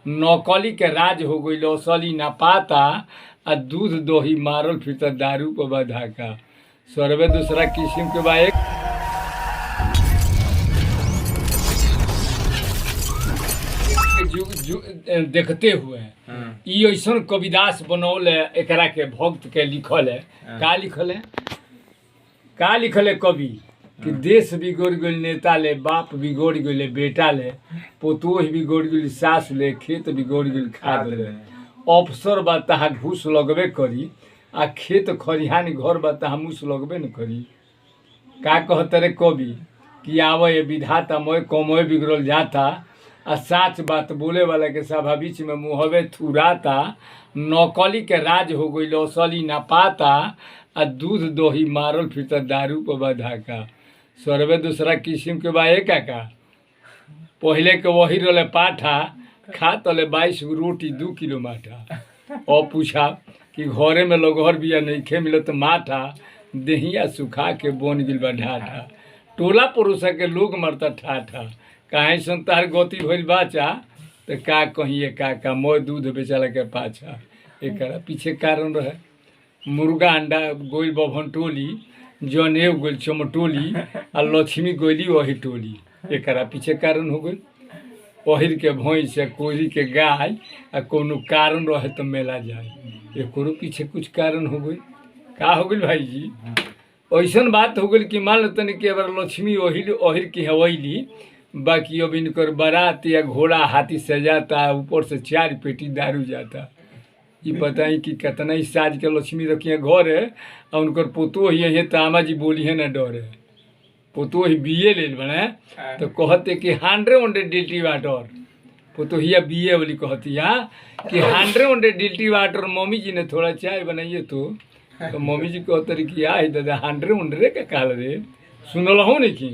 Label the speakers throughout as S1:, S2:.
S1: नकली के राज हो गई असली ना पाता आ दूध दही मारल फिरता दारू पर बधाका सर्वे दूसरा किस्म के बा एक देखते हुए ई ऐसा कविदास बनौल है एकरा के भक्त के लिखल है का लिखल है कवि कि देश बिगड़ गई नेता ले बाप बिगड़ गई बेटा ले पोतोह बिगड़ गई सास ले खेत बिगड़ गई खाद ले अफसर बा तहा घूस लगबे करी आ खेत खरिहान घर बा तहा मूस लगबे न करी का कहते रे कवि कि आवे विधाता मोय कमोय बिगड़ल जाता आ साच बात बोले वाला के सभा बीच में मुहवे थुराता नकली के राज हो गई असली ना पाता आ दूध दही मारल फिरता दारू पर बधाका सर्वे दूसरा किस्म के बा एक का पहले के वही रहे पाठा खा तले 22 रोटी 2 किलो माठा और पूछा कि घरे में लगहर बिया नहीं खे मिलत माठा देहिया सुखा के बन गिल बा ढाठा टोला पड़ोसा के लोग मरता ठाठा काहे सन तार गति भइल बाचा तो का कहिए का मोय दूध बेचाला के पाछा एकरा पीछे कारण रहे मुर्गा अंडा गोइल बभन टोली जनेव गोइल चमटोली आ लक्ष्मी गोइली वही टोली एकरा पीछे कारण हो गई ओहिर के भैंस या कोयरी के गाय आ कोनो कारण रहे तो मेला जाए एकरो पीछे कुछ कारण हो गई का हो गई भाई जी ऐसा बात हो गई कि मान लो तनी कि अगर लक्ष्मी ओहिर की हवैली बाकी अब इनकर बारात या घोड़ा हाथी सजाता ऊपर से 4 पेटी दारू जाता ये बताई कि कितना ही साज के लक्ष्मी रखिए घर है और उनकर पोतो ही है तो आमा जी बोली है ना डर है पोतो ही बीए ले बने तो कहते कि 100 डिल्टी वाटर पोतो ही बीए वाली कहती कि 100 डिल्टी वाटर मम्मी जी ने थोड़ा चाय बनाइए तो मम्मी जी कहते कि आई दादा 100 का काल रे सुनल हो नहीं कि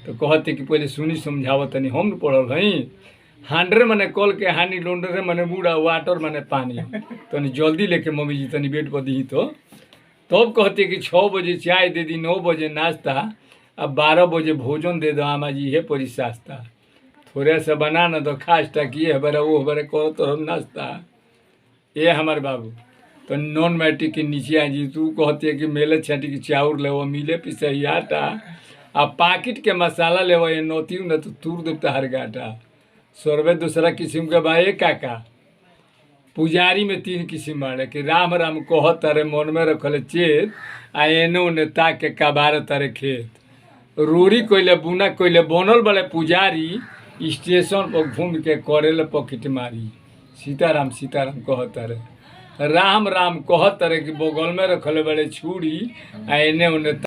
S1: तो कहते कि पहले सुनी समझाव तनी हम पढ़ल हई 100 मने कल के हानि लोंडरे मने बूढ़ा वाटर मने पानी तनी जल्दी लेके मम्मी जी तनी बेड पर दी तो तब कहते कि 6 बजे चाय दे दी 9 बजे नाश्ता अब 12 बजे भोजन दे दो आमा जी है परी सास्ता थोड़े से बना न दो खास्ता किए हमारा वो हमारे करो तो हम नाश्ता ये हमारे बाबू तो नॉन मैट्रिक के नीचे आ जी तू कहती है कि मेले छाटी की चाउर ले वो मिले पिसही आटा आ पाकिट के मसाला ले वो ये नोती न तो तूर देता हर गाटा सर्वे दूसरा किस्म के बा एक का पुजारी में 3 किस्म बाड़े कि राम राम कह तारे मन में रखले चेत आ एने ओने ताके कबार तारे खेत रोड़ी कोइले बुना कोइले बनल बड़े पुजारी स्टेशन पर घूम के करेले पॉकेट मारी सीताराम कह तारे राम राम कह तारे कि बगल में रखले बड़े छुरी आ एने ओने